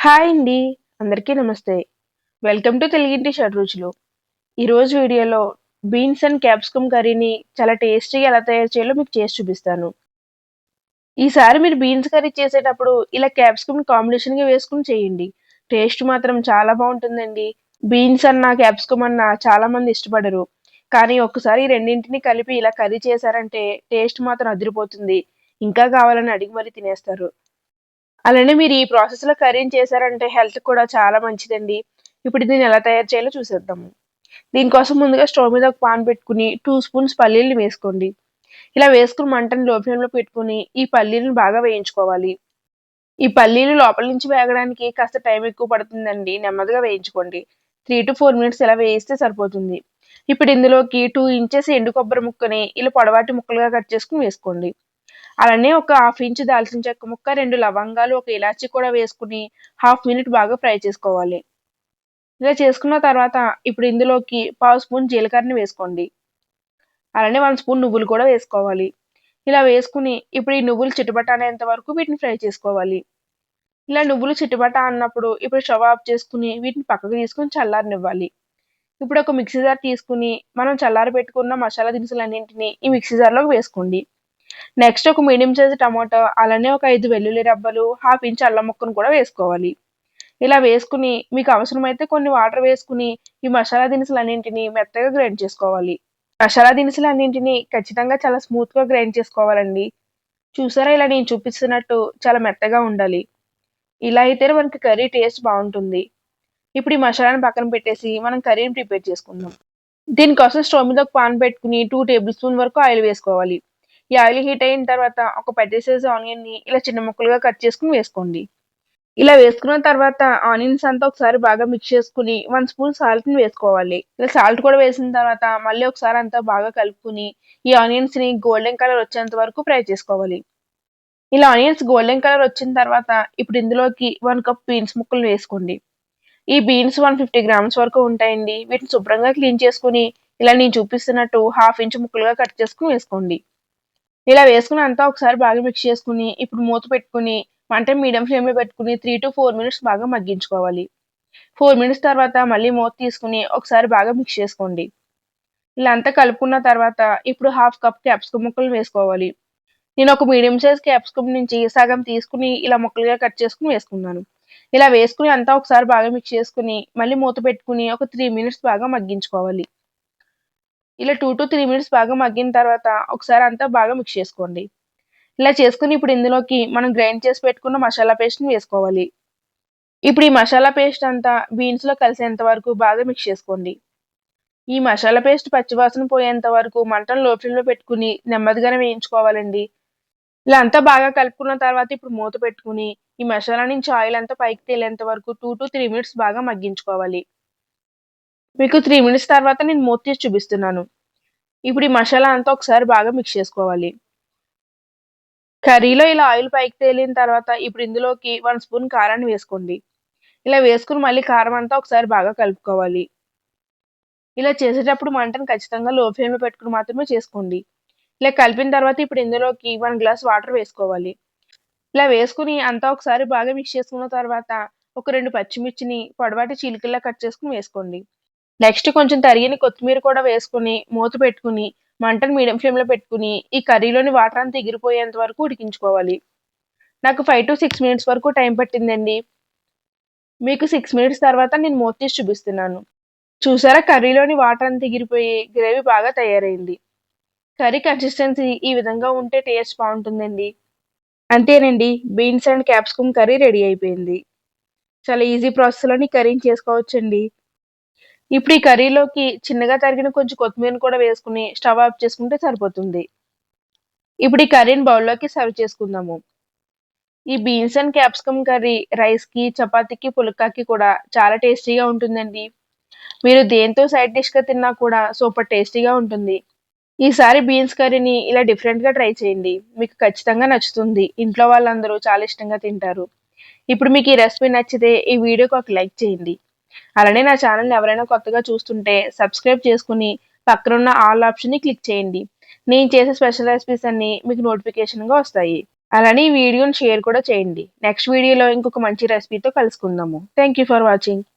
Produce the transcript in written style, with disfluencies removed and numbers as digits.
Hi అండి. అందరికీ నమస్తే. వెల్కమ్ టు తెలుగింటి షడ్‌రుచులు. ఈరోజు వీడియోలో బీన్స్ అండ్ క్యాప్సికమ్ కర్రీని చాలా టేస్టీగా ఎలా తయారు చేయాలో మీకు చేసి చూపిస్తాను. ఈసారి మీరు బీన్స్ కర్రీ చేసేటప్పుడు ఇలా క్యాప్సికమ్ కాంబినేషన్‌గా వేసుకొని చేయండి. టేస్ట్ మాత్రం చాలా బావుంటుందండి. బీన్స్ అన్నా, క్యాప్సికమ్ అన్నా చాలామంది ఇష్టపడరు. కానీ ఒక్కసారి ఈ రెండింటిని కలిపి ఇలా కర్రీ చేశారంటే టేస్ట్ మాత్రం అదిరిపోతుంది. ఇంకా కావాలని అడిగి మరీ తినేస్తారు. అలానే మీరు ఈ ప్రాసెస్‌లో కర్రీని చేశారంటే హెల్త్‌కి కూడా చాలా మంచిదండి. ఇప్పుడు దీన్ని ఎలా తయారు చేయాలో చూసేద్దాము. దీనికోసం ముందుగా స్టవ్ మీద ఒక పాన్ పెట్టుకొని 2 స్పూన్స్ పల్లీలను వేసుకోండి. ఇలా వేసుకుని మంటని లో ఫ్లేమ్‌లో పెట్టుకొని ఈ పల్లీలను బాగా వేయించుకోవాలి. ఈ పల్లీలు లోపల నుంచి వేగడానికి కాస్త టైం ఎక్కువ పడుతుందండి. నెమ్మదిగా వేయించుకోండి. 3-4 మినిట్స్ ఇలా వేయిస్తే సరిపోతుంది. ఇప్పుడు ఇందులోకి 2 ఇంచెస్ ఎండు కొబ్బరి ముక్కని ఇలా పొడవాటి ముక్కలుగా కట్ చేసుకొని వేసుకోండి. అలానే ఒక హాఫ్ ఇంచ్ దాల్చిన చెక్క ముక్క, 2 లవంగాలు, ఒక ఇలాచీ కూడా వేసుకొని హాఫ్ మినిట్ బాగా ఫ్రై చేసుకోవాలి. ఇలా చేసుకున్న తర్వాత ఇప్పుడు ఇందులోకి పావు స్పూన్ జీలకర్రని వేసుకోండి. అలానే 1 స్పూన్ నువ్వులు కూడా వేసుకోవాలి. ఇలా వేసుకుని ఇప్పుడు ఈ నువ్వులు చిటపట అనేంత వరకు వీటిని ఫ్రై చేసుకోవాలి. ఇలా నువ్వులు చిటపట అన్నప్పుడు ఇప్పుడు స్టవ్ ఆఫ్ చేసుకుని వీటిని పక్కకు తీసుకొని చల్లారనివ్వాలి. ఇప్పుడు ఒక మిక్సీ జార్ తీసుకుని మనం చల్లారి పెట్టుకున్న మసాలా దినుసులన్నింటినీ ఈ మిక్సీ జార్‌లోకి వేసుకోండి. నెక్స్ట్ ఒక మీడియం సైజ్ టమాటో, అలానే ఒక 5 వెల్లుల్లి రెబ్బలు, హాఫ్ ఇంచ్ అల్లం ముక్కను కూడా వేసుకోవాలి. ఇలా వేసుకుని మీకు అవసరమైతే కొన్ని వాటర్ వేసుకుని ఈ మసాలా దినుసులన్నింటినీ మెత్తగా గ్రైండ్ చేసుకోవాలి. మసాలా దినుసులన్నింటినీ ఖచ్చితంగా చాలా స్మూత్‌గా గ్రైండ్ చేసుకోవాలండి. చూసారా ఇలా నేను చూపిస్తున్నట్టు చాలా మెత్తగా ఉండాలి. ఇలా అయితేనే మనకి కర్రీ టేస్ట్ బావుంటుంది. ఇప్పుడు ఈ మసాలాను పక్కన పెట్టేసి మనం కర్రీని ప్రిపేర్ చేసుకుందాం. దీనికోసం స్టవ్ మీద ఒక పాన్ పెట్టుకుని 2 టేబుల్ స్పూన్ వరకు ఆయిల్ వేసుకోవాలి. ఈ ఆయిల్ హీట్ అయిన తర్వాత ఒక పెద్ద సైజ్ ఆనియన్‌ని ఇలా చిన్న ముక్కలుగా కట్ చేసుకొని వేసుకోండి. ఇలా వేసుకున్న తర్వాత ఆనియన్స్ అంతా ఒకసారి బాగా మిక్స్ చేసుకొని 1 స్పూన్ సాల్ట్‌ని వేసుకోవాలి. ఇలా సాల్ట్ కూడా వేసిన తర్వాత మళ్ళీ ఒకసారి అంతా బాగా కలుపుకొని ఈ ఆనియన్స్‌ని గోల్డెన్ కలర్ వచ్చేంత వరకు ఫ్రై చేసుకోవాలి. ఇలా ఆనియన్స్ గోల్డెన్ కలర్ వచ్చిన తర్వాత ఇప్పుడు ఇందులోకి 1 కప్ బీన్స్ ముక్కలు వేసుకోండి. ఈ బీన్స్ 150 గ్రామ్స్ వరకు ఉంటాయండి. వీటిని శుభ్రంగా క్లీన్ చేసుకొని ఇలా నేను చూపిస్తున్నట్టు హాఫ్ ఇంచ్ ముక్కలుగా కట్ చేసుకొని వేసుకోండి. ఇలా వేసుకుని అంతా ఒకసారి బాగా మిక్స్ చేసుకుని ఇప్పుడు మూత పెట్టుకుని మంటని మీడియం ఫ్లేమ్‌లో పెట్టుకుని 3-4 మినిట్స్ బాగా మగ్గించుకోవాలి. 4 మినిట్స్ తర్వాత మళ్ళీ మూత తీసుకుని ఒకసారి బాగా మిక్స్ చేసుకోండి. ఇలా అంతా కలుపుకున్న తర్వాత ఇప్పుడు హాఫ్ కప్ క్యాప్సికమ్ ముక్కలు వేసుకోవాలి. నేను ఒక మీడియం సైజ్ క్యాప్సికమ్ నుంచి సగం తీసుకుని ఇలా ముక్కలుగా కట్ చేసుకొని వేసుకున్నాను. ఇలా వేసుకుని అంతా ఒకసారి బాగా మిక్స్ చేసుకుని మళ్ళీ మూత పెట్టుకుని ఒక 3 మినిట్స్ బాగా మగ్గించుకోవాలి. ఇలా 2-3 మినిట్స్ బాగా మగ్గిన తర్వాత ఒకసారి అంతా బాగా మిక్స్ చేసుకోండి. ఇలా చేసుకుని ఇప్పుడు ఇందులోకి మనం గ్రైండ్ చేసి పెట్టుకున్న మసాలా పేస్ట్‌ని వేసుకోవాలి. ఇప్పుడు ఈ మసాలా పేస్ట్ అంతా బీన్స్‌లో కలిసేంత వరకు బాగా మిక్స్ చేసుకోండి. ఈ మసాలా పేస్ట్ పచ్చివాసన పోయేంత వరకు మంటను లో ఫ్లేమ్‌లో పెట్టుకుని నెమ్మదిగానే వేయించుకోవాలండి. ఇలా అంతా బాగా కలుపుకున్న తర్వాత ఇప్పుడు మూత పెట్టుకుని ఈ మసాలా నుంచి ఆయిల్ అంతా పైకి తేలేంత వరకు 2-3 మినిట్స్ బాగా మగ్గించుకోవాలి. మీకు 3 మినిట్స్ తర్వాత నేను మూత తీసి చూపిస్తున్నాను. ఇప్పుడు ఈ మసాలా అంతా ఒకసారి బాగా మిక్స్ చేసుకోవాలి. కర్రీలో ఇలా ఆయిల్ పైకి తేలిన తర్వాత ఇప్పుడు ఇందులోకి 1 స్పూన్ కారాన్ని వేసుకోండి. ఇలా వేసుకొని మళ్ళీ కారం అంతా ఒకసారి బాగా కలుపుకోవాలి. ఇలా చేసేటప్పుడు మంటను ఖచ్చితంగా లో ఫ్లేమ్‌లో పెట్టుకొని మాత్రమే చేసుకోండి. ఇలా కలిపిన తర్వాత ఇప్పుడు ఇందులోకి 1 గ్లాస్ వాటర్ వేసుకోవాలి. ఇలా వేసుకొని అంతా ఒకసారి బాగా మిక్స్ చేసుకున్న తర్వాత ఒక 2 పచ్చిమిర్చిని పొడవాటి చీలికల్లా కట్ చేసుకొని వేసుకోండి. నెక్స్ట్ కొంచెం తరిగిన కొత్తిమీర కూడా వేసుకొని మూత పెట్టుకుని మంటను మీడియం ఫ్లేమ్‌లో పెట్టుకుని ఈ కర్రీలోని వాటర్ అంతా ఎగిరిపోయేంత వరకు ఉడికించుకోవాలి. నాకు 5-6 మినిట్స్ వరకు టైం పట్టిందండి. మీకు 6 మినిట్స్ తర్వాత నేను మూత తీసి చూపిస్తున్నాను. చూసారా కర్రీలోని వాటర్ అంతా ఎగిరిపోయి గ్రేవీ బాగా తయారైంది. కర్రీ కన్సిస్టెన్సీ ఈ విధంగా ఉంటే టేస్ట్ బావుంటుందండి. అంతేనండి, beans and capsicum curry ready అయిపోయింది. చాలా ఈజీ ప్రాసెస్‌లోని కర్రీని చేసుకోవచ్చండి. ఇప్పుడు ఈ కర్రీలోకి చిన్నగా తరిగిన కొంచెం కొత్తిమీరని కూడా వేసుకొని స్టవ్ ఆఫ్ చేసుకుంటే సరిపోతుంది. ఇప్పుడు ఈ కర్రీని బౌల్‌లోకి సర్వ్ చేసుకుందాము. ఈ బీన్స్ అండ్ క్యాప్సికమ్ కర్రీ రైస్‌కి, చపాతీకి, పుల్కాకి కూడా చాలా టేస్టీగా ఉంటుందండి. మీరు దేనితో సైడ్ డిష్‌గా తిన్నా కూడా సూపర్ టేస్టీగా ఉంటుంది. ఈసారి బీన్స్ కర్రీని ఇలా డిఫరెంట్‌గా ట్రై చేయండి. మీకు ఖచ్చితంగా నచ్చుతుంది. ఇంట్లో వాళ్ళందరూ చాలా ఇష్టంగా తింటారు. ఇప్పుడు మీకు ఈ రెసిపీ నచ్చితే ఈ వీడియోకి ఒక లైక్ చేయండి. అలానే నా ఛానల్‌ని ఎవరైనా కొత్తగా చూస్తుంటే సబ్స్క్రైబ్ చేసుకొని పక్కనున్న ఆల్ ఆప్షన్‌ని క్లిక్ చేయండి. నేను చేసే స్పెషల్ రెసిపీస్ అన్నీ మీకు నోటిఫికేషన్‌గా వస్తాయి. అలానే ఈ వీడియోని షేర్ కూడా చేయండి. నెక్స్ట్ వీడియోలో ఇంకొక మంచి రెసిపీతో కలుసుకుందాము. Thank you for watching.